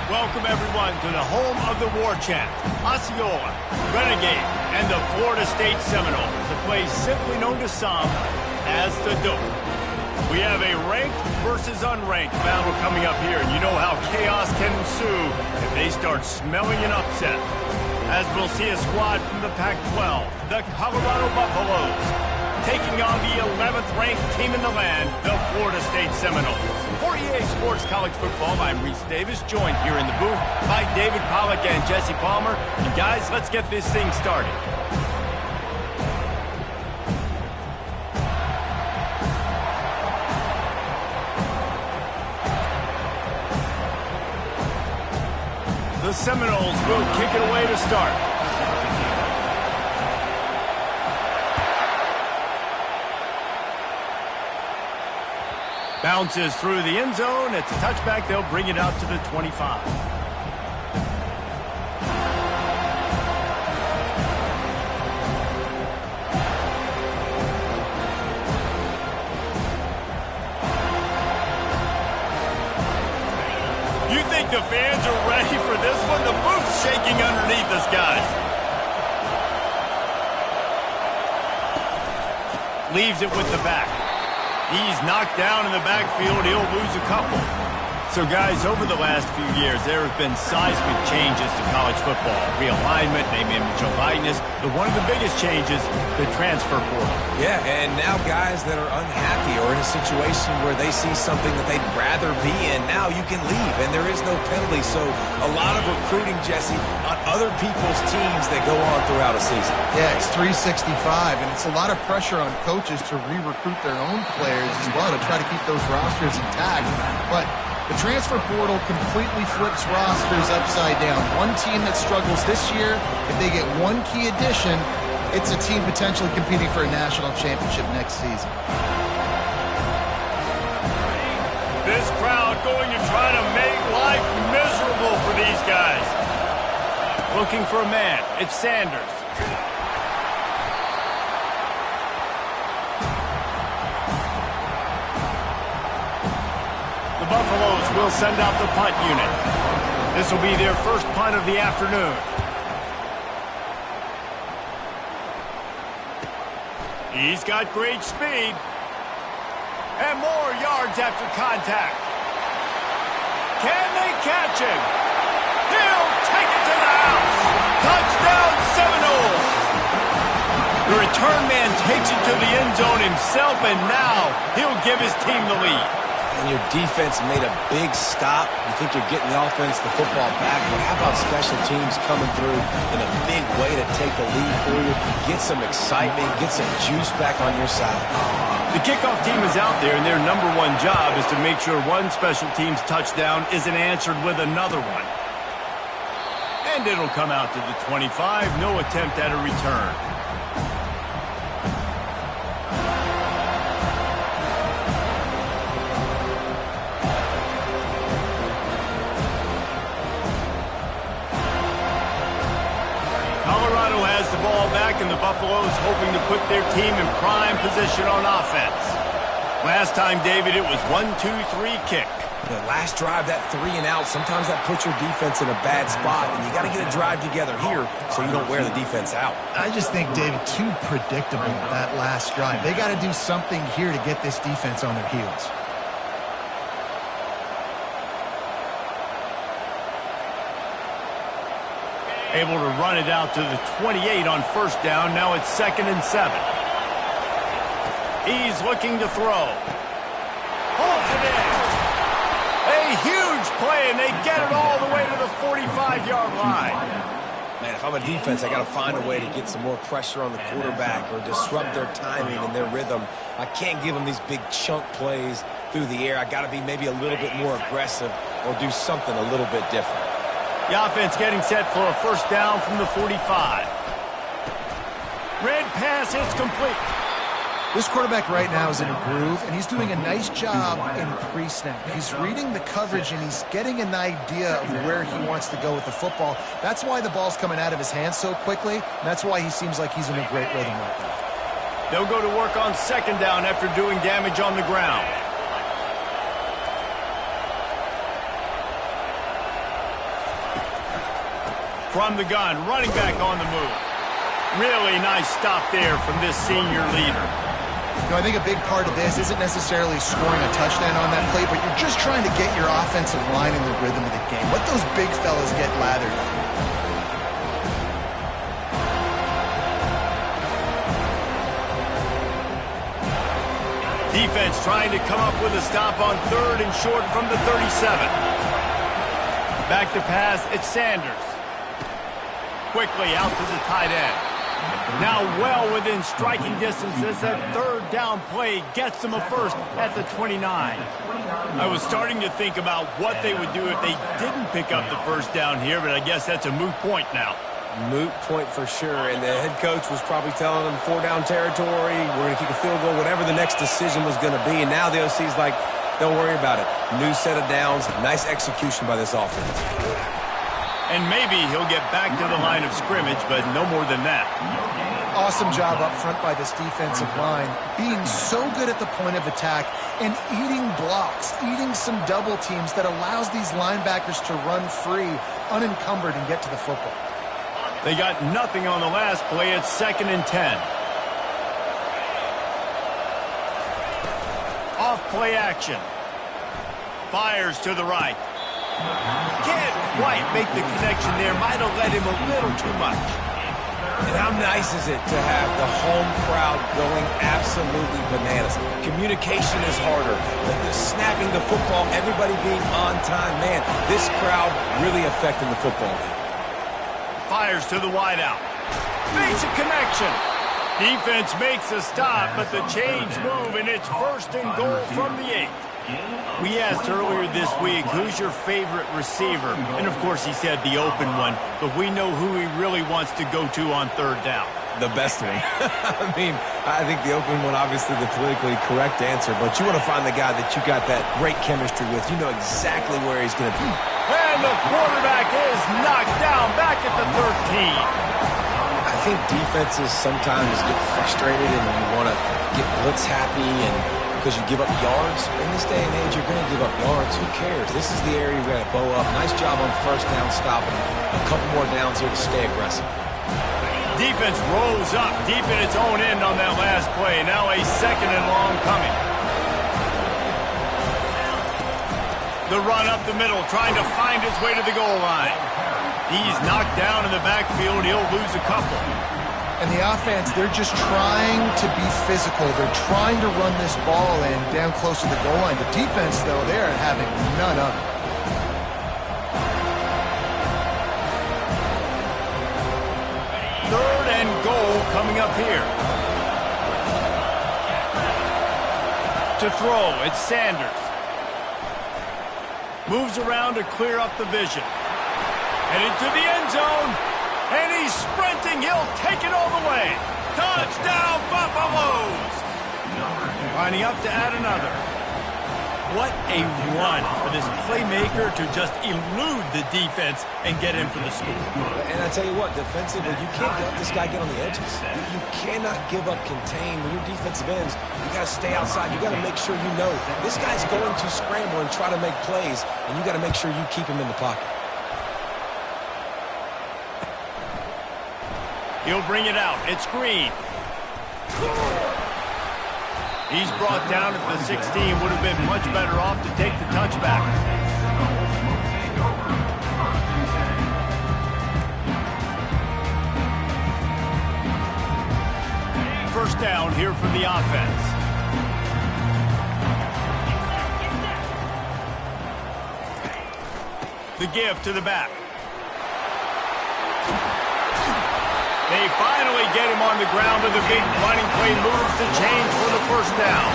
Welcome, everyone, to the home of the war chant, Osceola, Renegade, and the Florida State Seminoles, a place simply known to some as the Dope. We have a ranked versus unranked battle coming up here, and you know how chaos can ensue if they start smelling an upset. As we'll see a squad from the Pac-12, the Colorado Buffaloes, taking on the 11th ranked team in the land, the Florida State Seminoles. For EA Sports College Football, I'm Reese Davis, joined here in the booth by David Pollack and Jesse Palmer. And guys, let's get this thing started. The Seminoles will kick it away to start. Bounces through the end zone. It's a touchback. They'll bring it out to the 25. You think the fans are ready for this one? The booth's shaking underneath us, guys. Leaves it with the back. He's knocked down in the backfield. He'll lose a couple. So, guys, over the last few years, there have been seismic changes to college football. Realignment, name, image, and likeness. But one of the biggest changes, the transfer portal. Yeah, and now guys that are unhappy or in a situation where they see something that they'd rather be in, now you can leave, and there is no penalty. So a lot of recruiting, Jesse, on other people's teams that go on throughout a season. Yeah, it's 365, and it's a lot of pressure on coaches to re-recruit their own players as well to try to keep those rosters intact. But the transfer portal completely flips rosters upside down. One team that struggles this year, if they get one key addition, it's a team potentially competing for a national championship next season. This crowd going to try to make life miserable for these guys. Looking for a man. It's Sanders. The Buffaloes will send out the punt unit. This will be their first punt of the afternoon. He's got great speed. And more yards after contact. Can they catch him? He'll take it to the house. Touchdown Seminoles. The return man takes it to the end zone himself, and now he'll give his team the lead. And your defense made a big stop. You think you're getting the offense, the football back, but how about special teams coming through in a big way to take the lead for you? Get some excitement, get some juice back on your side. The kickoff team is out there, and their number one job is to make sure one special team's touchdown isn't answered with another one. And it'll come out to the 25. No attempt at a return. Colorado has the ball back, and the Buffaloes hoping to put their team in prime position on offense. Last time, David, it was 1-2-3 kick. The last drive, that 3 and out, sometimes that puts your defense in a bad spot, and you got to get a drive together here so you don't wear the defense out. I just think, David, too predictable, that last drive. They got to do something here to get this defense on their heels. Able to run it out to the 28 on first down. Now it's 2nd and 7. He's looking to throw. Holds it in. A huge play, and they get it all the way to the 45-yard line. Man, if I'm a defense, I got to find a way to get some more pressure on the quarterback or disrupt their timing and their rhythm. I can't give them these big chunk plays through the air. I got to be maybe a little bit more aggressive or do something a little bit different. The offense getting set for a first down from the 45. Red pass is complete. This quarterback right now is in a groove, and he's doing a nice job in pre-snap. He's reading the coverage, and he's getting an idea of where he wants to go with the football. That's why the ball's coming out of his hands so quickly, and that's why he seems like he's in a great rhythm right now. They'll go to work on second down after doing damage on the ground. From the gun, running back on the move. Really nice stop there from this senior leader. You know, I think a big part of this isn't necessarily scoring a touchdown on that play, but you're just trying to get your offensive line in the rhythm of the game. Let those big fellas get lathered up. Defense trying to come up with a stop on 3rd and short from the 37. Back to pass, it's Sanders. Quickly out to the tight end. Now well within striking distance as that 3rd down play gets them a first at the 29. I was starting to think about what they would do if they didn't pick up the first down here, but I guess that's a moot point now. Moot point for sure, and the head coach was probably telling them 4-down territory, we're going to kick a field goal, whatever the next decision was going to be, and now the OC's like, don't worry about it. New set of downs, nice execution by this offense. And maybe he'll get back to the line of scrimmage, but no more than that. Awesome job up front by this defensive line, being so good at the point of attack and eating blocks, eating some double teams that allows these linebackers to run free, unencumbered, and get to the football. They got nothing on the last play. It's 2nd and 10. Off play action. Fires to the right. Can't quite make the connection there. Might have let him a little too much. And how nice is it to have the home crowd going absolutely bananas? Communication is harder. The snapping the football, everybody being on time. Man, this crowd really affecting the football game. Fires to the wideout. Makes a connection. Defense makes a stop, but the chains move, and it's 1st and goal from the 8. We asked earlier this week, who's your favorite receiver? And, of course, he said the open one, but we know who he really wants to go to on 3rd down. The best one. I mean, I think the open one, obviously the politically correct answer, but you want to find the guy that you got that great chemistry with. You know exactly where he's going to be. And the quarterback is knocked down back at the 13. I think defenses sometimes get frustrated and you want to get blitz happy and because you give up yards. In this day and age, you're going to give up yards. Who cares? This is the area you've got to bow up. Nice job on 1st down stopping. A couple more downs here to stay aggressive. Defense rolls up deep in its own end on that last play. Now a 2nd and long coming. The run up the middle, trying to find his way to the goal line. He's knocked down in the backfield. He'll lose a couple. And the offense, they're just trying to be physical. They're trying to run this ball in down close to the goal line. The defense, though, they're having none of it. Third and goal coming up here. To throw, it's Sanders. Moves around to clear up the vision. Headed to the end zone. And he's sprinting. He'll take it all the way. Touchdown, Buffaloes! Lining up to add another. What a run for this playmaker to just elude the defense and get in for the score. And I tell you what, defensively, you can't let this guy get on the edges. You cannot give up contain. When you're defensive ends, you got to stay outside. You got to make sure you know this guy's going to scramble and try to make plays, and you got to make sure you keep him in the pocket. He'll bring it out. It's Green. He's brought down at the 16. Would have been much better off to take the touchback. First down here for the offense. The give to the back. They finally get him on the ground with a big running play moves to change for the first down.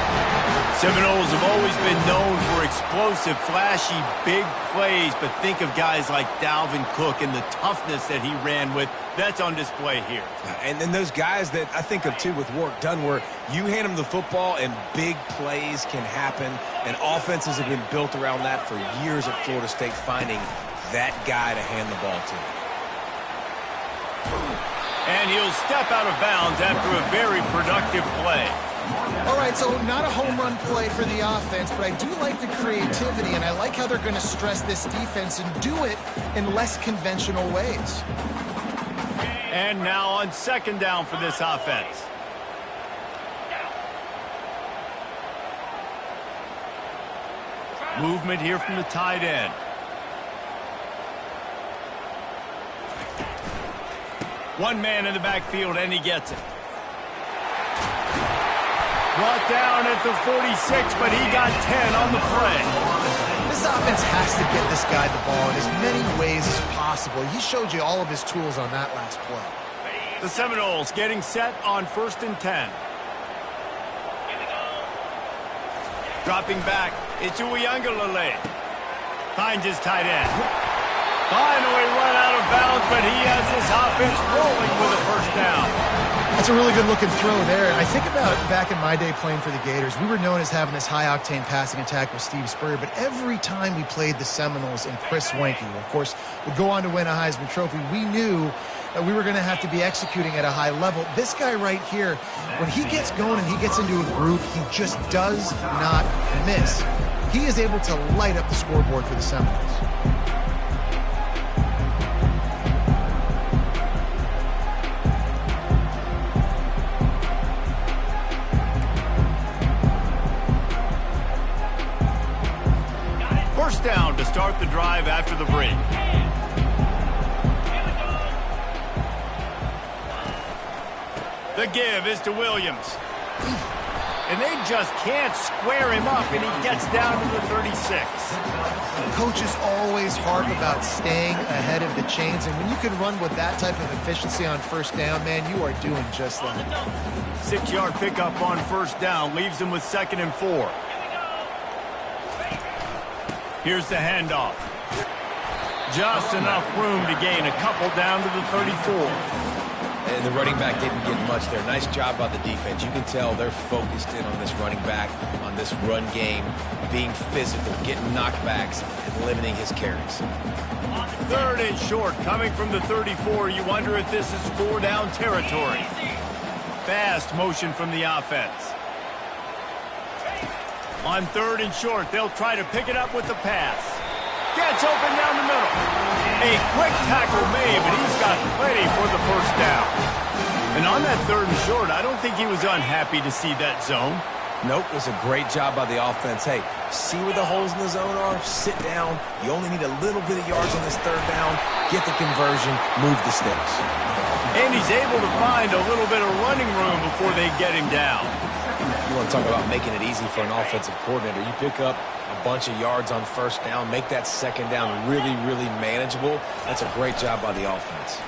Seminoles have always been known for explosive, flashy, big plays, but think of guys like Dalvin Cook and the toughness that he ran with. That's on display here. And then those guys that I think of, too, with Warrick Dunn, where you hand them the football and big plays can happen, and offenses have been built around that for years at Florida State, finding that guy to hand the ball to. And he'll step out of bounds after a very productive play. All right, so not a home run play for the offense, but I do like the creativity, and I like how they're going to stress this defense and do it in less conventional ways. And now on second down for this offense. Movement here from the tight end. One man in the backfield, and he gets it. Brought down at the 46, but he got 10 on the play. This offense has to get this guy the ball in as many ways as possible. He showed you all of his tools on that last play. The Seminoles getting set on 1st and 10. Dropping back, it's Uiagalelei. Finds his tight end. Finally run out of bounds, but he has this offense rolling with a first down. That's a really good-looking throw there. And I think about back in my day playing for the Gators, we were known as having this high-octane passing attack with Steve Spurrier, but every time we played the Seminoles and Chris Swanke, of course, would go on to win a Heisman Trophy, we knew that we were going to have to be executing at a high level. This guy right here, when he gets going and he gets into a groove, he just does not miss. He is able to light up the scoreboard for the Seminoles. First down to start the drive after the break. The give is to Williams. And they just can't square him up, and he gets down to the 36. Coaches always harp about staying ahead of the chains, and when you can run with that type of efficiency on first down, man, you are doing just that. 6-yard pickup on first down leaves him with 2nd and 4. Here's the handoff. Just enough room to gain a couple down to the 34. And the running back didn't get much there. Nice job by the defense. You can tell they're focused in on this running back, on this run game, being physical, getting knockbacks, and limiting his carries. 3rd and short, coming from the 34. You wonder if this is 4-down territory. Fast motion from the offense. On 3rd and short, they'll try to pick it up with the pass. Gets open down the middle. A quick tackle made, but he's got plenty for the first down. And on that 3rd and short, I don't think he was unhappy to see that zone. Nope, it was a great job by the offense. Hey, see where the holes in the zone are? Sit down. You only need a little bit of yards on this 3rd down. Get the conversion. Move the sticks. And he's able to find a little bit of running room before they get him down. You want to talk about making it easy for an offensive coordinator. You pick up a bunch of yards on first down, make that 2nd down really, really manageable. That's a great job by the offense.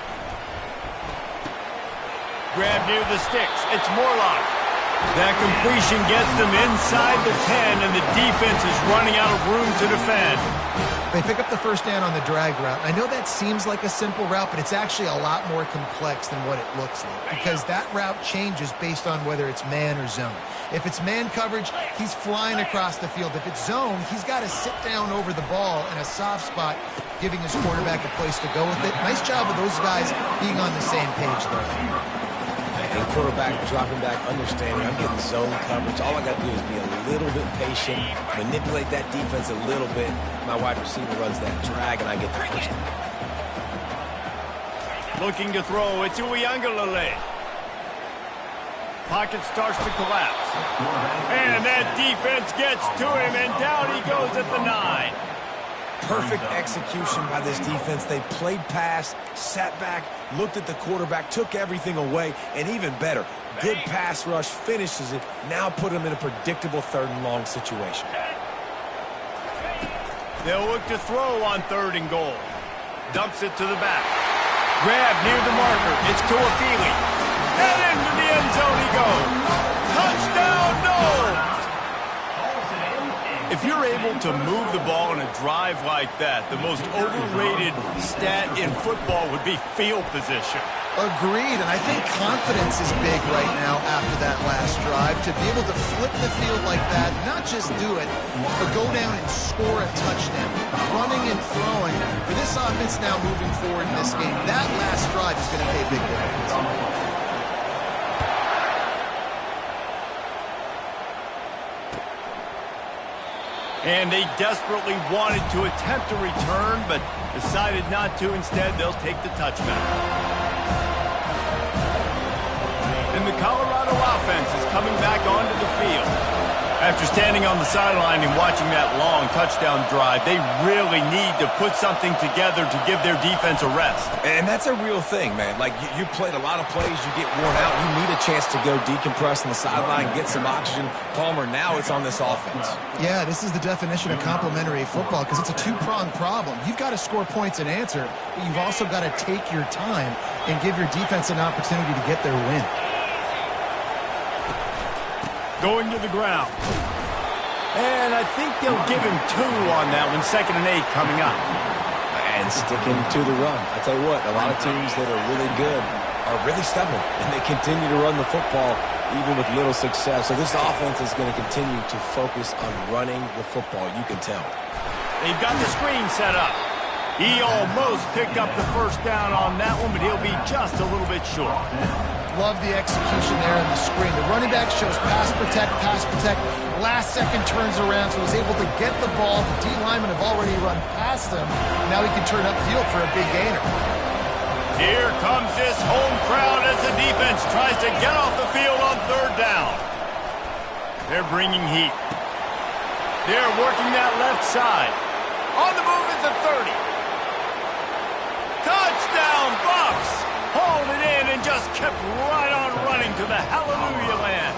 Grab near the sticks. It's Morlock. That completion gets them inside the 10, and the defense is running out of room to defend. They pick up the first down on the drag route. I know that seems like a simple route, but it's actually a lot more complex than what it looks like, because that route changes based on whether it's man or zone. If it's man coverage, he's flying across the field. If it's zone, he's got to sit down over the ball in a soft spot, giving his quarterback a place to go with it. Nice job of those guys being on the same page there. And quarterback dropping back, understanding I'm getting zone coverage. All I got to do is be a little bit patient, manipulate that defense a little bit. My wide receiver runs that drag, and I get the first down. Looking to throw, it's Uiagalelei. Pocket starts to collapse. And that defense gets to him, and down he goes at the 9. Perfect execution by this defense. They played pass, sat back, looked at the quarterback, took everything away, and even better, good pass rush, finishes it, now put him in a predictable 3rd and long situation. They'll look to throw on 3rd and goal. Dumps it to the back. Grab near the marker. It's Tuafili. And into the end zone he goes. Touchdown, Noles! If you're able to move the ball in a drive like that, the most overrated stat in football would be field position. Agreed, and I think confidence is big right now after that last drive. To be able to flip the field like that, not just do it, but go down and score a touchdown. Running and throwing. For this offense now moving forward in this game, that last drive is going to pay big dividends. And they desperately wanted to attempt a return, but decided not to. Instead, they'll take the touchback. And the Colorado offense is coming back onto the field. After standing on the sideline and watching that long touchdown drive, they really need to put something together to give their defense a rest. And that's a real thing, man. Like, you played a lot of plays, you get worn out, you need a chance to go decompress on the sideline, get some oxygen. Palmer, now it's on this offense. Yeah, this is the definition of complementary football because it's a two-pronged problem. You've got to score points and answer, but you've also got to take your time and give your defense an opportunity to get their win. Going to the ground. And I think they'll give him 2 on that one. 2nd and 8 coming up. And sticking to the run. I tell you what, a lot of teams that are really good are really stubborn, and they continue to run the football even with little success. So this offense is going to continue to focus on running the football, you can tell. They've got the screen set up. He almost picked up the first down on that one, but he'll be just a little bit short. Love the execution there in the screen. The running back shows pass protect, pass protect. Last second turns around, so he's able to get the ball. The D linemen have already run past him. Now he can turn upfield for a big gainer. Here comes this home crowd as the defense tries to get off the field on 3rd down. They're bringing heat. They're working that left side. On the move is the 30. Touchdown, Buffs! Hauled it in and just kept right on running to the hallelujah land.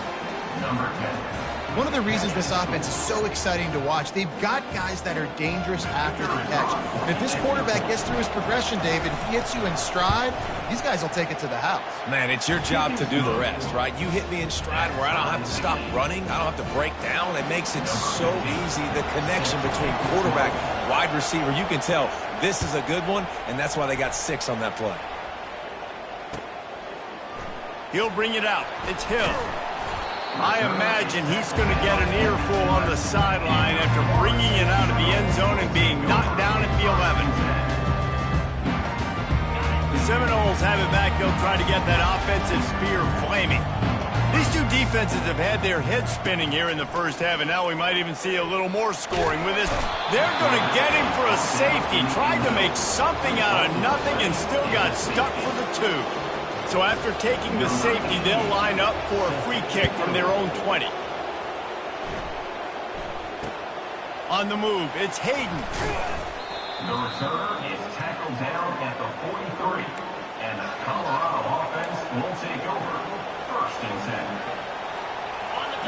Number 10. One of the reasons this offense is so exciting to watch, they've got guys that are dangerous after the catch. And if this quarterback gets through his progression, David, if he hits you in stride, these guys will take it to the house. Man, it's your job to do the rest, right? You hit me in stride where I don't have to stop running. I don't have to break down. It makes it so easy, the connection between quarterback, wide receiver. You can tell this is a good one, and that's why they got 6 on that play. He'll bring it out. It's Hill. I imagine he's going to get an earful on the sideline after bringing it out of the end zone and being knocked down at the 11. The Seminoles have it back. They'll try to get that offensive spear flaming. These two defenses have had their heads spinning here in the first half, and now we might even see a little more scoring with this. They're going to get him for a safety. Tried to make something out of nothing and still got stuck for the 2. So after taking the safety, they'll line up for a free kick from their own 20. On the move, it's Hayden. The returner is tackled down at the 43. And the Colorado offense will take over. 1st and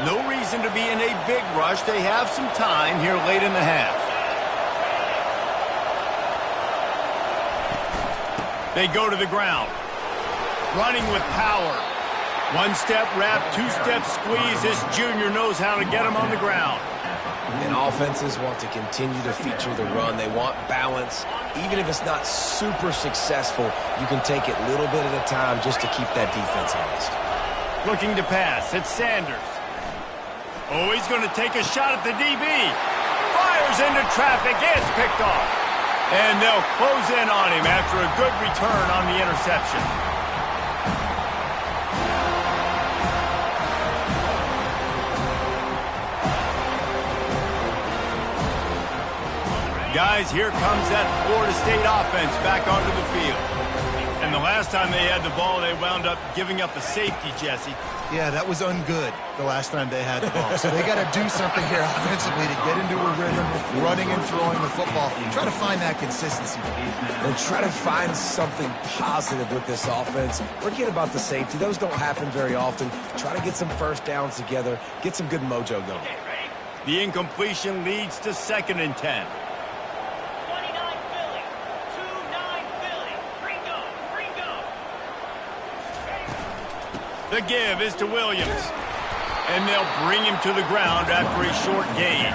10. No reason to be in a big rush. They have some time here late in the half. They go to the ground. Running with power. 1-step wrap, 2-step squeeze. This junior knows how to get him on the ground. And offenses want to continue to feature the run. They want balance. Even if it's not super successful, you can take it little bit at a time just to keep that defense honest. Looking to pass. It's Sanders. Oh, he's going to take a shot at the DB. Fires into traffic. It's picked off. And they'll close in on him after a good return on the interception. Guys, here comes that Florida State offense back onto the field. And the last time they had the ball, they wound up giving up a safety, Jesse. Yeah, that was ungood the last time they had the ball. So they got to do something here offensively to get into a rhythm, running and throwing the football. Try to find that consistency. And try to find something positive with this offense. Forget about the safety. Those don't happen very often. Try to get some first downs together. Get some good mojo going. The incompletion leads to 2nd and 10. The give is to Williams. And they'll bring him to the ground after a short gain.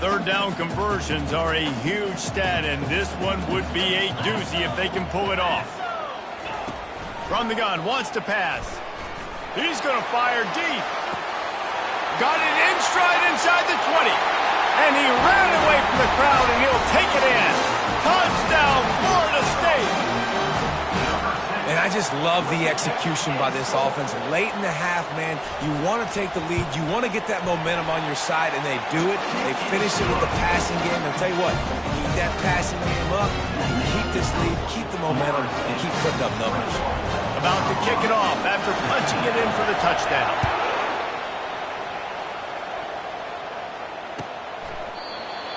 Third down conversions are a huge stat, and this one would be a doozy if they can pull it off. From the gun, wants to pass. He's going to fire deep. Got it in stride inside the 20. And he ran away from the crowd, and he'll take it in. Touchdown, Florida State. And I just love the execution by this offense. Late in the half, man, you want to take the lead. You want to get that momentum on your side, and they do it. They finish it with the passing game. I'll tell you what, keep that passing game up, keep this lead, keep the momentum, and keep putting up numbers. About to kick it off after punching it in for the touchdown.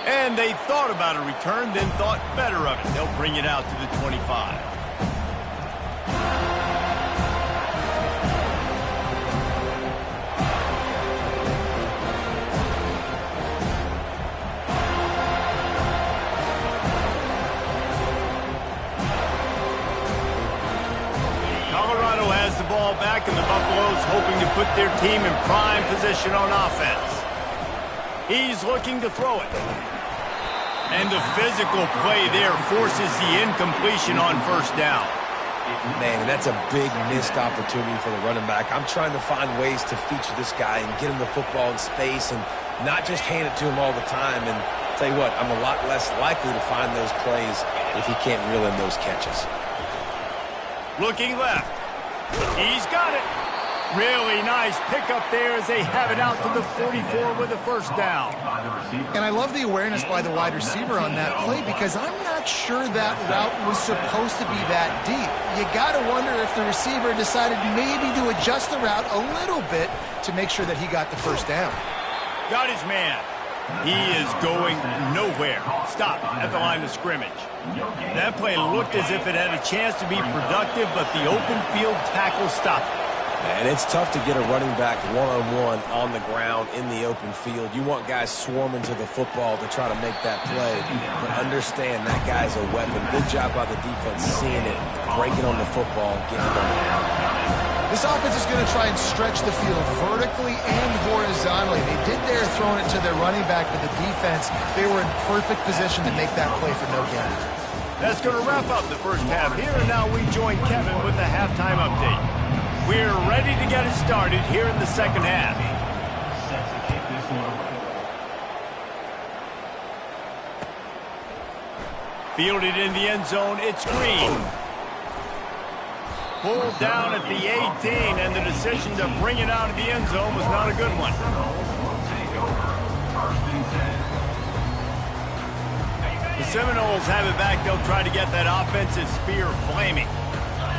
And they thought about a return, then thought better of it. They'll bring it out to the 25. Colorado has the ball back, and the Buffaloes hoping to put their team in prime position on offense. He's looking to throw it. And the physical play there forces the incompletion on first down. Man, and that's a big missed opportunity for the running back. I'm trying to find ways to feature this guy and get him the football in space and not just hand it to him all the time. And I'll tell you what, I'm a lot less likely to find those plays if he can't reel in those catches. Looking left. He's got it. Really nice pickup there as they have it out to the 44 with a first down. And I love the awareness by the wide receiver on that play because I'm not sure that route was supposed to be that deep. You got to wonder if the receiver decided maybe to adjust the route a little bit to make sure that he got the first down. Got his man. He is going nowhere. Stop at the line of scrimmage. That play looked as if it had a chance to be productive, but the open field tackle stopped it. And it's tough to get a running back one-on-one on the ground in the open field. You want guys swarming to the football to try to make that play. But understand that guy's a weapon. Good job by the defense seeing it, breaking on the football, getting it on the ground. This offense is going to try and stretch the field vertically and horizontally. They did there throwing it to their running back, but the defense, they were in perfect position to make that play for no gain. That's going to wrap up the first half here, and now we join Kevin with the halftime update. We're ready to get it started here in the second half. Fielded in the end zone, it's Green. Pulled down at the 18, and the decision to bring it out of the end zone was not a good one. The Seminoles have it back. They'll try to get that offensive spear flaming.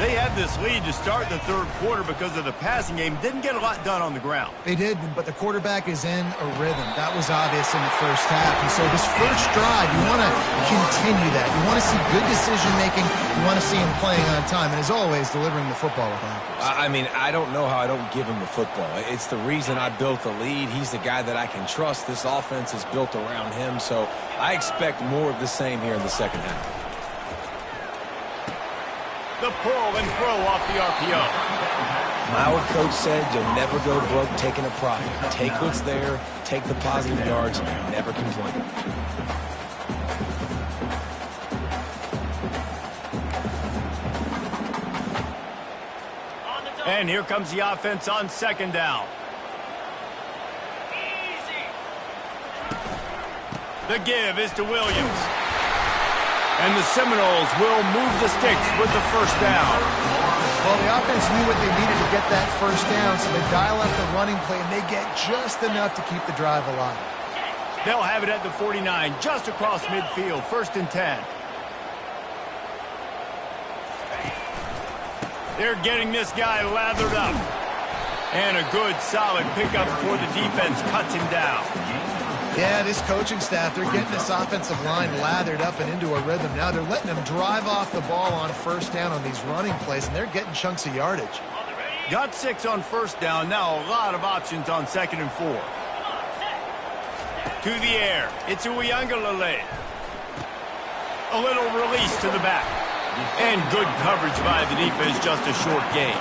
They had this lead to start the third quarter because of the passing game. Didn't get a lot done on the ground. They did, but the quarterback is in a rhythm. That was obvious in the first half. And so this first drive, you want to continue that. You want to see good decision-making. You want to see him playing on time. And as always, delivering the football with accuracy. I mean, I don't know how I don't give him the football. It's the reason I built the lead. He's the guy that I can trust. This offense is built around him. So I expect more of the same here in the second half. The pull and throw off the RPO. My old coach said you'll never go broke taking a profit. Take what's there, take the positive yards, never complain. And here comes the offense on second down. The give is to Williams. And the Seminoles will move the sticks with the first down. Well, the offense knew what they needed to get that first down, so they dial up the running play, and they get just enough to keep the drive alive. They'll have it at the 49, just across midfield, 1st and 10. They're getting this guy lathered up. And a good, solid pickup before the defense cuts him down. Yeah, this coaching staff, they're getting this offensive line lathered up and into a rhythm. Now they're letting them drive off the ball on first down on these running plays, and they're getting chunks of yardage. Got 6 on first down. Now a lot of options on 2nd and 4. To the air. It's Uiagalelei. A little release to the back. And good coverage by the defense, just a short gain.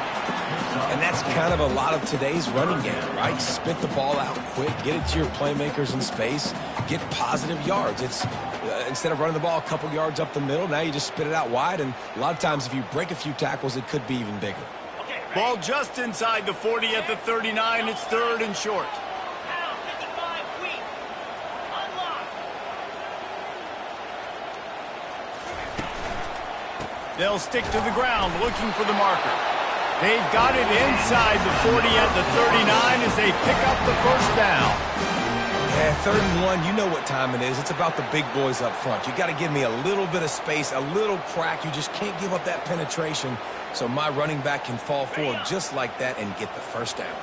And that's kind of a lot of today's running game, right? Spit the ball out quick, get it to your playmakers in space, get positive yards. It's instead of running the ball a couple yards up the middle, now you just spit it out wide, and a lot of times if you break a few tackles, it could be even bigger. Ball just inside the 40 at the 39. It's 3rd and short. They'll stick to the ground looking for the marker. They've got it inside the 40 at the 39 as they pick up the first down. Yeah, 3rd and 1, you know what time it is. It's about the big boys up front. You got to give me a little bit of space, a little crack. You just can't give up that penetration so my running back can fall forward just like that and get the first down.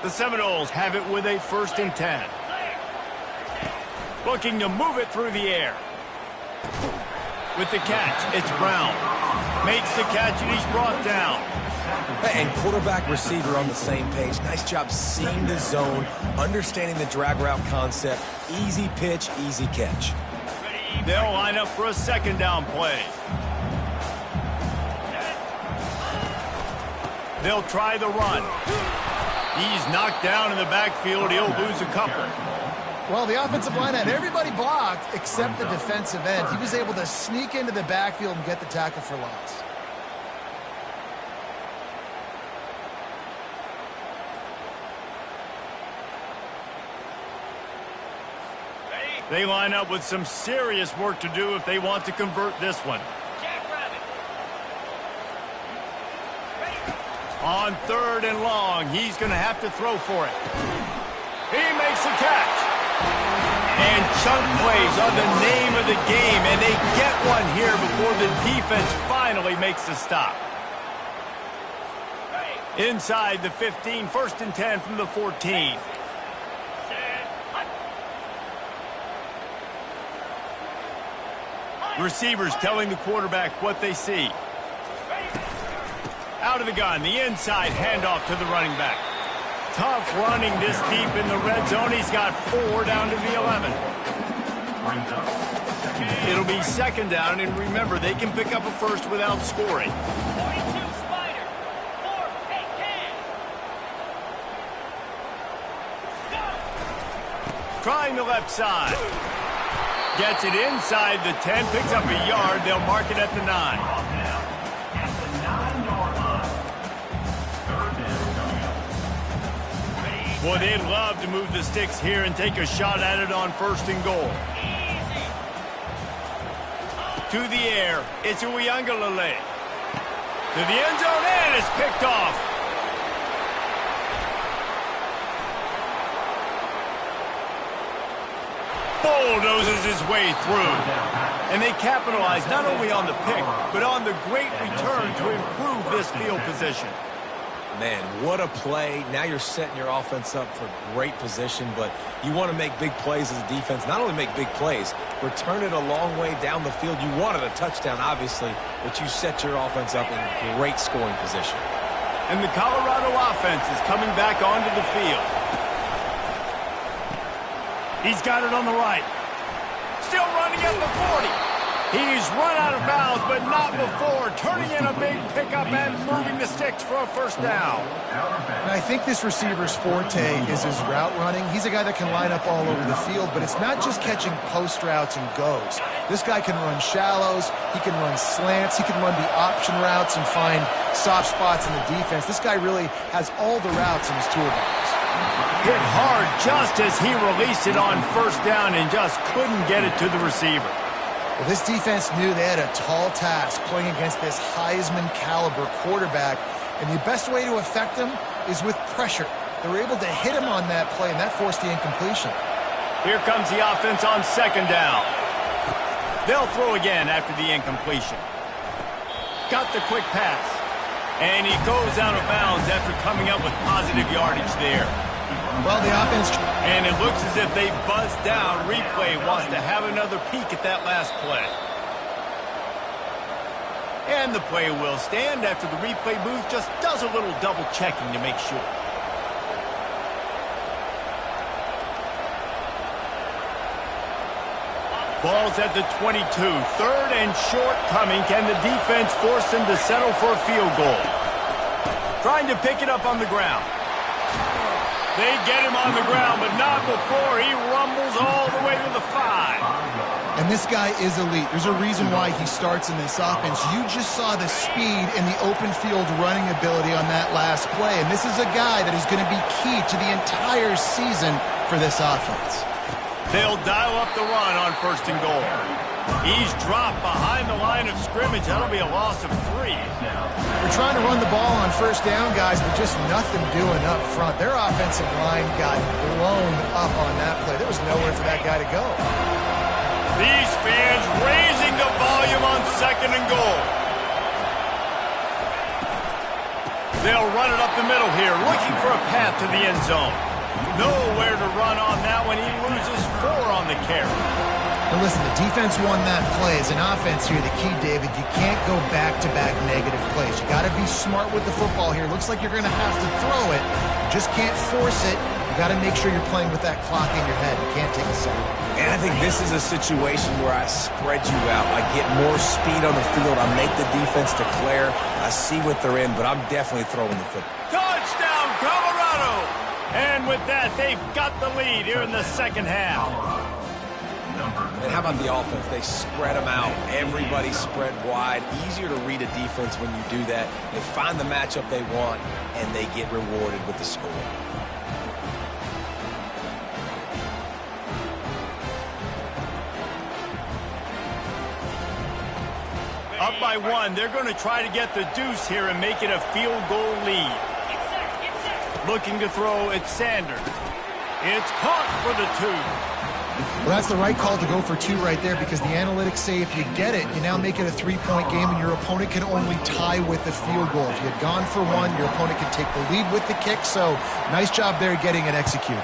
The Seminoles have it with a 1st and 10. Looking to move it through the air. With the catch, it's Brown. Makes the catch and he's brought down. And quarterback receiver on the same page. Nice job seeing the zone, understanding the drag route concept. Easy pitch, easy catch. They'll line up for a 2nd down play. They'll try the run. He's knocked down in the backfield. He'll lose a couple. Well, the offensive line had everybody blocked except the defensive end. He was able to sneak into the backfield and get the tackle for loss. They line up with some serious work to do if they want to convert this one. On 3rd and long, he's going to have to throw for it. He makes the catch. And chunk plays are the name of the game, and they get one here before the defense finally makes the stop. Inside the 15, 1st and 10 from the 14. Receivers telling the quarterback what they see. Out of the gun, the inside handoff to the running back. Tough running this deep in the red zone. He's got 4 down to the 11. It'll be 2nd down, and remember, they can pick up a first without scoring. Trying the left side. Gets it inside the 10, picks up a yard. They'll mark it at the 9. Boy, they'd love to move the sticks here and take a shot at it on 1st and goal. To the air, it's Uiagalelei. To the end zone, and it's picked off. Bulldozes his way through. And they capitalize not only on the pick, but on the great return to improve this field position. Man, what a play. Now you're setting your offense up for great position, but you want to make big plays as a defense. Not only make big plays, return it a long way down the field. You wanted a touchdown, obviously, but you set your offense up in great scoring position. And the Colorado offense is coming back onto the field. He's got it on the right. Still running at the 40. He's run out of bounds, but not before. Turning in a big pickup and moving the sticks for a 1st down. And I think this receiver's forte is his route running. He's a guy that can line up all over the field, but it's not just catching post routes and goes. This guy can run shallows, he can run slants, he can run the option routes and find soft spots in the defense. This guy really has all the routes in his toolbox. Hit hard just as he released it on 1st down and just couldn't get it to the receiver. Well, this defense knew they had a tall task playing against this Heisman-caliber quarterback, and the best way to affect him is with pressure. They were able to hit him on that play, and that forced the incompletion. Here comes the offense on 2nd down. They'll throw again after the incompletion. Got the quick pass. And he goes out of bounds after coming up with positive yardage there. Well, the offense... And it looks as if they buzzed down. Replay wants to have another peek at that last play. And the play will stand after the replay booth just does a little double checking to make sure. Ball's at the 22. 3rd and short coming. Can the defense force them to settle for a field goal? Trying to pick it up on the ground. They get him on the ground, but not before he rumbles all the way to the 5. And this guy is elite. There's a reason why he starts in this offense. You just saw the speed and the open field running ability on that last play. And this is a guy that is going to be key to the entire season for this offense. They'll dial up the run on 1st and goal. He's dropped behind the line of scrimmage. That'll be a loss of 3. We're trying to run the ball on first down, guys, but just nothing doing up front. Their offensive line got blown up on that play. There was nowhere for that guy to go. These fans raising the volume on 2nd and goal. They'll run it up the middle here, looking for a path to the end zone. Nowhere to run on that one. He loses 4 on the carry. And listen, the defense won that play. As an offense here, the key, David, you can't go back-to-back negative plays. You got to be smart with the football here. Looks like you're going to have to throw it. You just can't force it. You got to make sure you're playing with that clock in your head. You can't take a sack. And I think this is a situation where I spread you out. I get more speed on the field. I make the defense declare. I see what they're in, but I'm definitely throwing the football. Touchdown, Colorado! And with that, they've got the lead here in the second half. And how about the offense? They spread them out. Everybody spread wide. Easier to read a defense when you do that. They find the matchup they want, and they get rewarded with the score. Up by 1, they're going to try to get the deuce here and make it a field goal lead. Looking to throw, it's Sanders. It's caught for the 2. Well, that's the right call to go for 2 right there, because the analytics say if you get it, you now make it a 3-point game and your opponent can only tie with the field goal. If you had gone for 1, your opponent can take the lead with the kick. So nice job there getting it executed.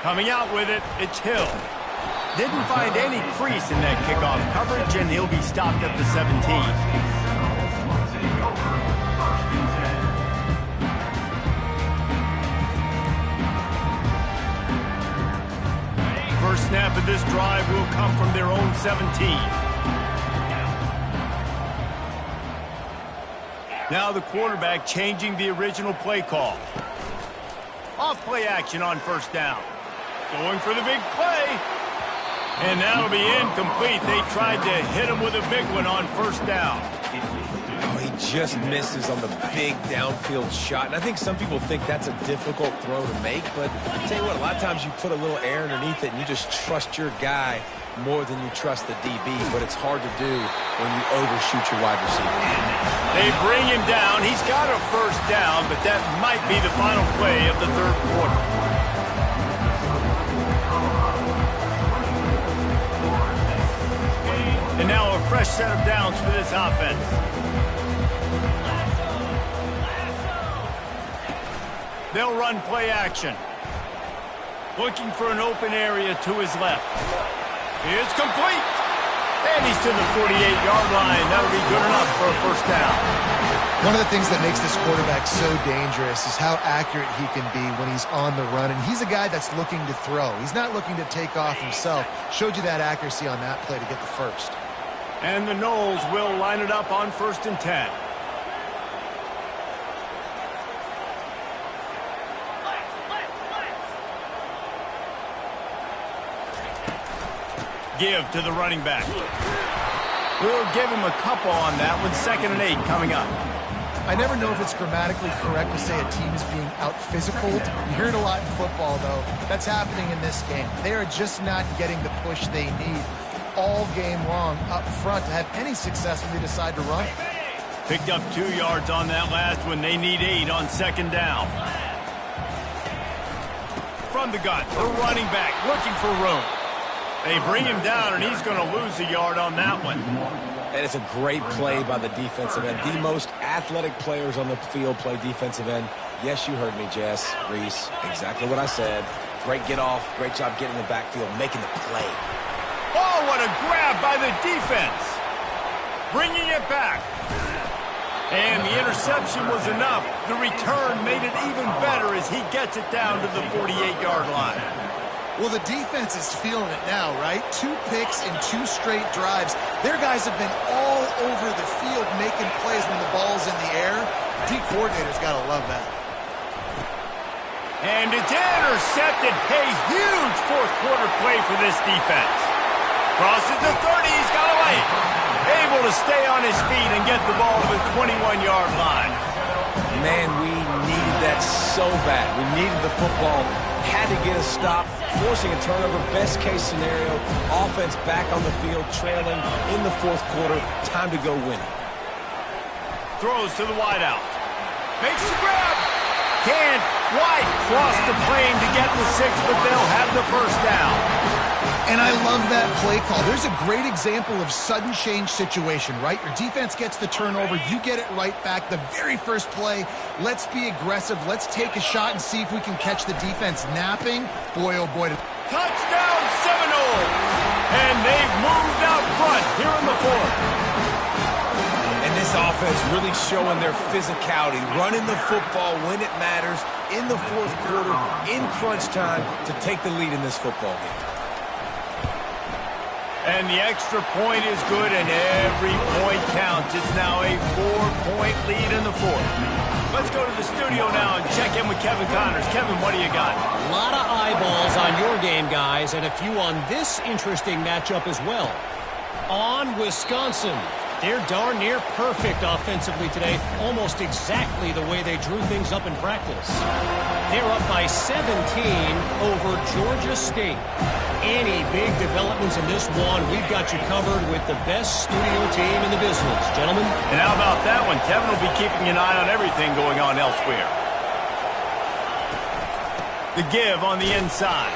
Coming out with it, it's Hill. Didn't find any crease in that kickoff coverage, and he'll be stopped at the 17. First snap of this drive will come from their own 17. Now the quarterback changing the original play call. Off play action on first down. Going for the big play. And that'll be incomplete. They tried to hit him with a big one on first down. Oh, he just misses on the big downfield shot. And I think some people think that's a difficult throw to make. But I tell you what, a lot of times you put a little air underneath it and you just trust your guy more than you trust the DB. But it's hard to do when you overshoot your wide receiver. They bring him down. He's got a first down, but that might be the final play of the third quarter. And now a fresh set of downs for this offense. They'll run play action. Looking for an open area to his left. It's complete. And he's to the 48-yard line. That'll be good enough for a first down. One of the things that makes this quarterback so dangerous is how accurate he can be when he's on the run. And he's a guy that's looking to throw. He's not looking to take off himself. Showed you that accuracy on that play to get the first. And the Knowles will line it up on 1st and 10. Give to the running back. We'll give him a couple on that one. 2nd and 8 coming up. I never know if it's grammatically correct to say a team is being out-physicaled. You hear it a lot in football, though. That's happening in this game. They are just not getting the push they need all game long up front to have any success when they decide to run. Picked up 2 yards on that last one. They need 8 on 2nd down. From the gun, the running back looking for room. They bring him down, and he's going to lose a yard on that one. And it's a great play by the defensive end. The most athletic players on the field play defensive end. Yes, you heard me, Jess, Reese. Exactly what I said. Great get off. Great job getting in the backfield, making the play. Oh, what a grab by the defense. Bringing it back. And the interception was enough. The return made it even better as he gets it down to the 48-yard line. Well, the defense is feeling it now, right? 2 picks in 2 straight drives. Their guys have been all over the field making plays when the ball's in the air. D coordinator's got to love that. And it's intercepted. A huge fourth quarter play for this defense. Crosses the 30. He's got away. Able to stay on his feet and get the ball to the 21-yard line. Man, we needed that so bad. We needed the football Had to get a stop, forcing a turnover. Best case scenario, offense back on the field, trailing in the fourth quarter. Time to go win it. Throws to the wideout. Makes the grab. Can't quite cross the plane to get the 6, but they'll have the first down. And I love that play call. There's a great example of sudden change situation, right? Your defense gets the turnover. You get it right back. The very first play, let's be aggressive. Let's take a shot and see if we can catch the defense napping. Boy, oh boy. Touchdown Seminoles! And they've moved out front here in the fourth. And this offense really showing their physicality, running the football when it matters, in the fourth quarter, in crunch time, to take the lead in this football game. And the extra point is good, and every point counts. It's now a 4-point lead in the fourth. Let's go to the studio now and check in with Kevin Connors. Kevin, what do you got? A lot of eyeballs on your game, guys, and a few on this interesting matchup as well. On Wisconsin. They're darn near perfect offensively today, almost exactly the way they drew things up in practice. They're up by 17 over Georgia State. Any big developments in this one, we've got you covered with the best studio team in the business, gentlemen. And how about that one? Kevin will be keeping an eye on everything going on elsewhere. The give on the inside.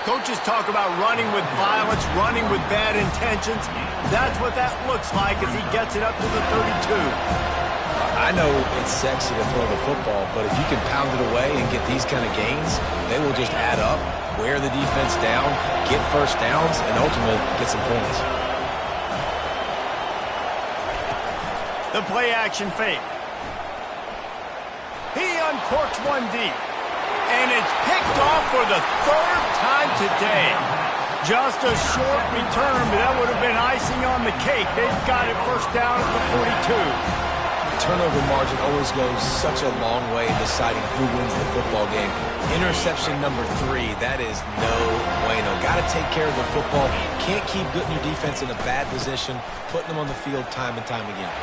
Coaches talk about running with violence, running with bad intentions. That's what that looks like as he gets it up to the 32. I know it's sexy to throw the football, but if you can pound it away and get these kind of gains, they will just add up, wear the defense down, get first downs, and ultimately get some points. The play action fake. He uncorks one deep. And it's picked off for the third time today. Just a short return, but that would have been icing on the cake. They've got it first down at the 42. Turnover margin always goes such a long way in deciding who wins the football game. Interception number 3, that is no bueno. Got to take care of the football. Can't keep putting your defense in a bad position, putting them on the field time and time again.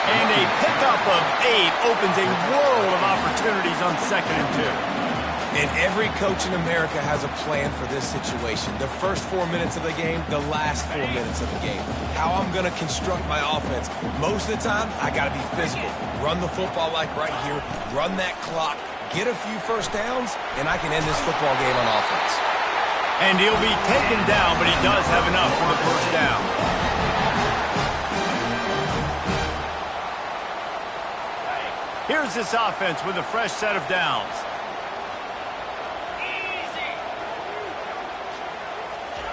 And a pickup of 8 opens a world of opportunities on 2nd and 2. And every coach in America has a plan for this situation. The first 4 minutes of the game, the last 4 minutes of the game. How I'm going to construct my offense. Most of the time, I got to be physical. Run the football like right here. Run that clock. Get a few first downs, and I can end this football game on offense. And he'll be taken down, but he does have enough for the first down. Here's this offense with a fresh set of downs.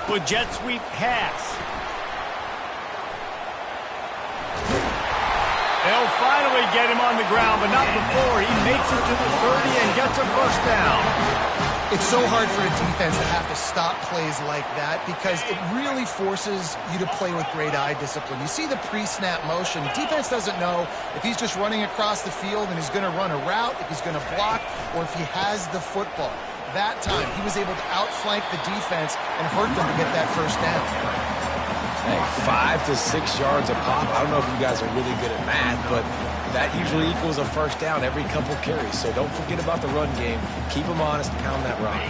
With jet sweep pass. They'll finally get him on the ground, but not before he makes it to the 30 and gets a first down. It's so hard for a defense to have to stop plays like that because it really forces you to play with great eye discipline. You see the pre-snap motion. Defense doesn't know if he's just running across the field and he's going to run a route, if he's going to block, or if he has the football. That time, he was able to outflank the defense and hurt them to get that first down. Hey, 5 to 6 yards a pop. I don't know if you guys are really good at math, but that usually equals a first down every couple carries. So don't forget about the run game. Keep them honest, pound that rock.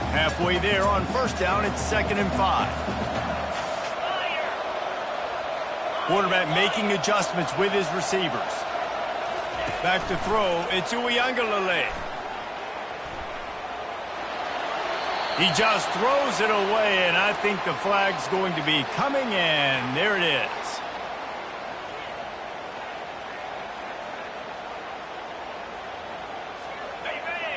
Halfway there on first down, it's 2nd and 5. Quarterback making adjustments with his receivers. Back to throw, it's Uiagalelei. He just throws it away, and I think the flag's going to be coming, and there it is.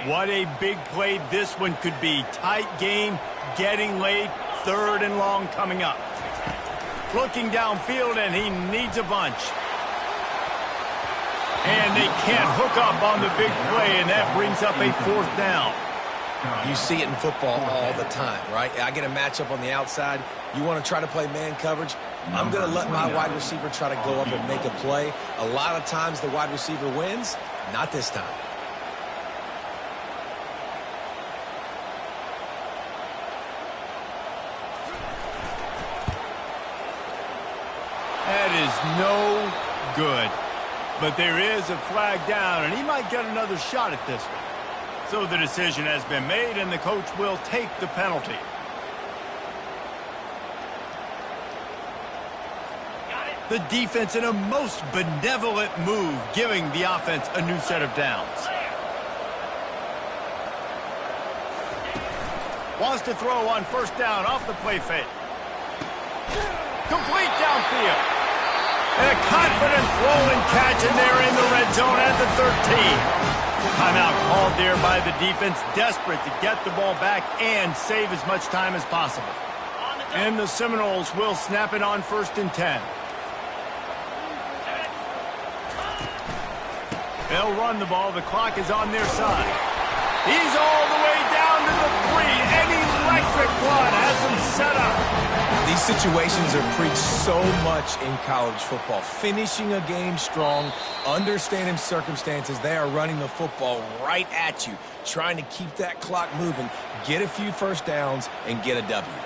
What a big play this one could be. Tight game, getting late, 3rd and long coming up. Looking downfield, and he needs a bunch. And they can't hook up on the big play, and that brings up a 4th down. You see it in football all the time, right? I get a matchup on the outside. You want to try to play man coverage? I'm going to let my wide receiver try to go up and make a play. A lot of times the wide receiver wins. Not this time. That is no good. But there is a flag down, and he might get another shot at this one. So the decision has been made, and the coach will take the penalty. The defense in a most benevolent move, giving the offense a new set of downs. Wants to throw on first down off the play fake. Complete downfield. And a confident throw and catch, and they're in the red zone at the 13. Timeout called there by the defense, desperate to get the ball back and save as much time as possible. And the Seminoles will snap it on 1st and 10. They'll run the ball. The clock is on their side. He's all the way down to the 3. An electric run has him set up. These situations are preached so much in college football. Finishing a game strong, understanding circumstances. They are running the football right at you, trying to keep that clock moving, get a few first downs, and get a W.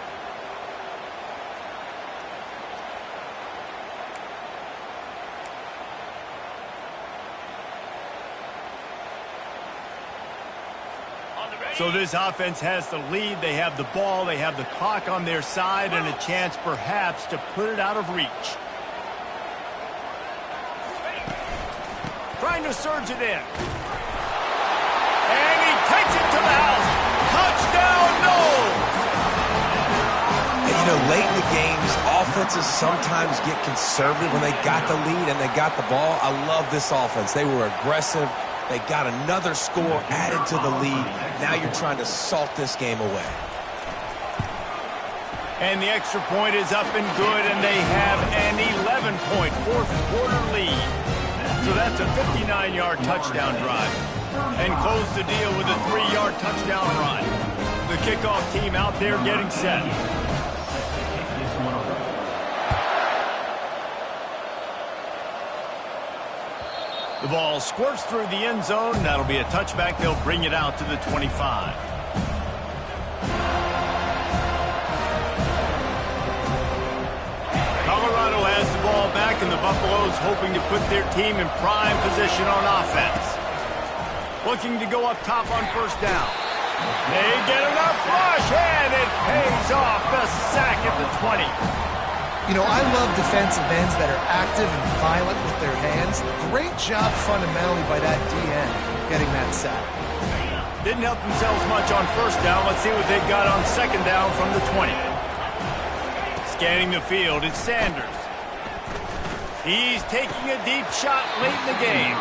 So this offense has the lead. They have the ball. They have the clock on their side and a chance perhaps to put it out of reach. Trying to surge it in. And he takes it to the house. Touchdown, no! You know, late in the games, offenses sometimes get conservative when they got the lead and they got the ball. I love this offense. They were aggressive. They got another score added to the lead. Now you're trying to salt this game away. And the extra point is up and good, and they have an 11-point fourth-quarter lead. So that's a 59-yard touchdown drive. And close the deal with a 3-yard touchdown run. The kickoff team out there getting set. The ball squirts through the end zone. That'll be a touchback. They'll bring it out to the 25. Colorado has the ball back, and the Buffaloes hoping to put their team in prime position on offense. Looking to go up top on first down. They get enough rush, and it pays off. The sack at the 20. You know, I love defensive ends that are active and violent with their hands. Great job fundamentally by that DN getting that sack. Didn't help themselves much on first down. Let's see what they've got on second down from the 20. Scanning the field, it's Sanders. He's taking a deep shot late in the game.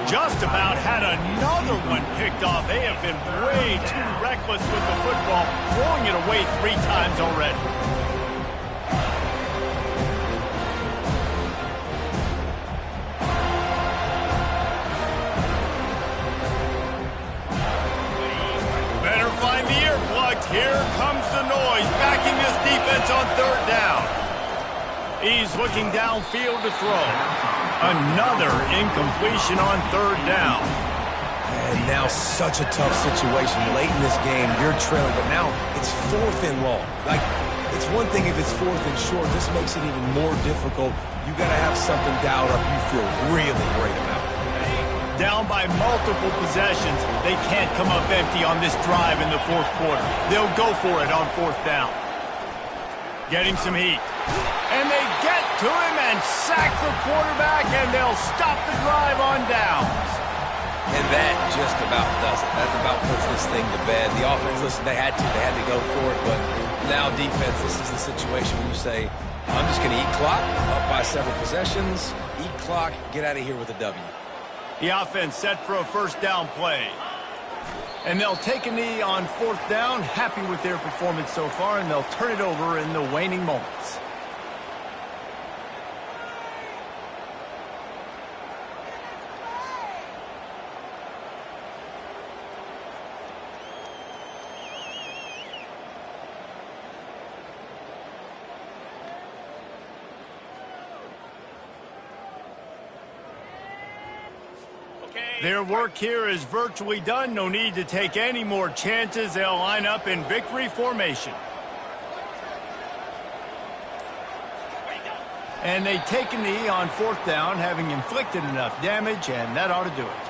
Just about had another one picked off. They have been way too reckless with the football, throwing it away 3 times already. Here comes the noise, backing this defense on third down. He's looking downfield to throw. Another incompletion on third down. And now such a tough situation. Late in this game, you're trailing, but now it's 4th and long. Like, it's one thing if it's 4th and short. This makes it even more difficult. You got to have something dialed up you feel really great about. Down by multiple possessions. They can't come up empty on this drive in the 4th quarter. They'll go for it on 4th down. Getting some heat. And they get to him and sack the quarterback, and they'll stop the drive on downs. And that just about does it. That about puts this thing to bed. The offense, listen, they had to go for it, but now defense, this is the situation where you say, I'm just going to eat clock, up by several possessions, eat clock, get out of here with a W. The offense set for a first down play. And they'll take a knee on 4th down, happy with their performance so far, and they'll turn it over in the waning moments. Their work here is virtually done. No need to take any more chances. They'll line up in victory formation. And they take a knee on 4th down, having inflicted enough damage, and that ought to do it.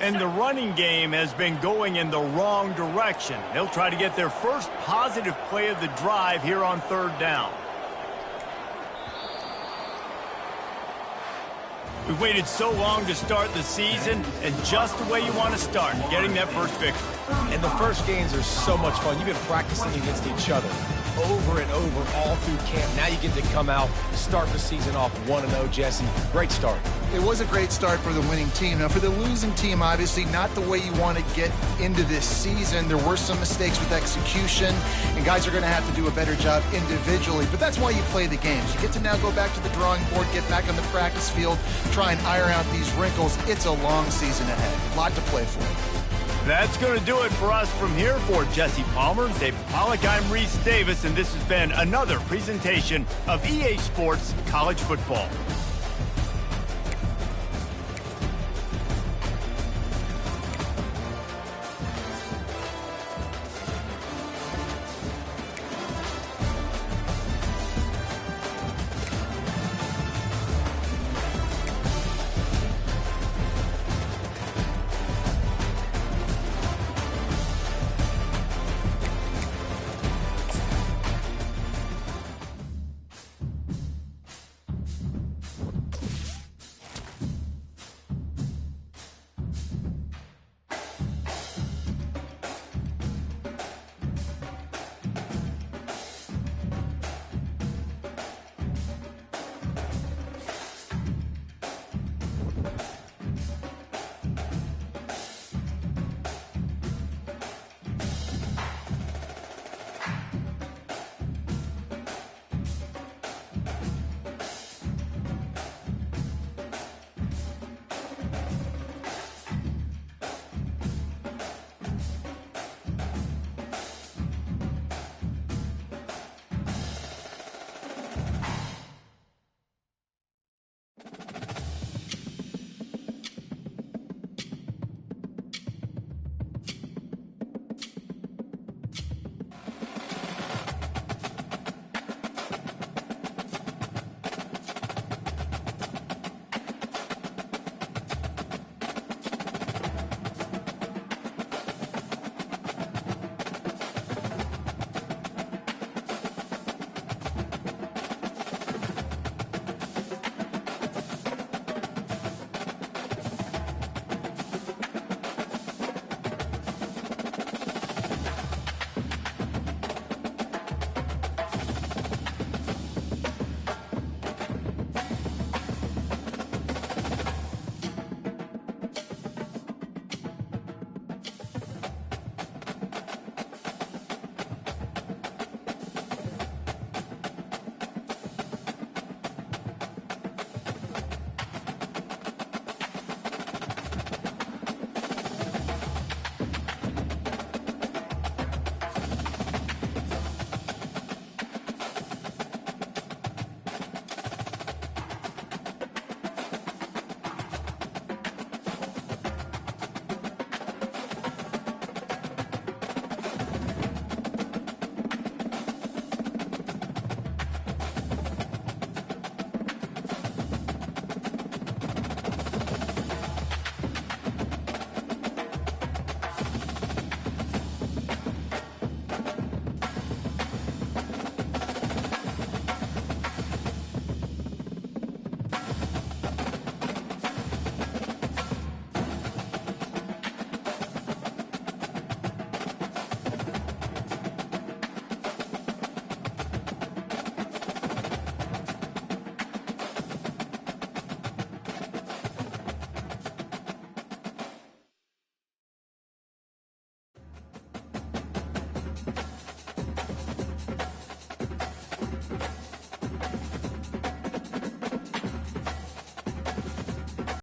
And the running game has been going in the wrong direction. They'll try to get their first positive play of the drive here on 3rd down. We waited so long to start the season, and just the way you want to start, getting that first victory. And the first games are so much fun. You've been practicing against each other over and over all through camp. Now you get to come out, start the season off 1-0, Jesse. Great start. It was a great start for the winning team. Now, for the losing team, obviously not the way you want to get into this season. There were some mistakes with execution, and guys are going to have to do a better job individually. But that's why you play the games. You get to now go back to the drawing board, get back on the practice field, try and iron out these wrinkles. It's a long season ahead. A lot to play for. That's going to do it for us from here. For Jesse Palmer, David Pollack, I'm Reese Davis, and this has been another presentation of EA Sports College Football.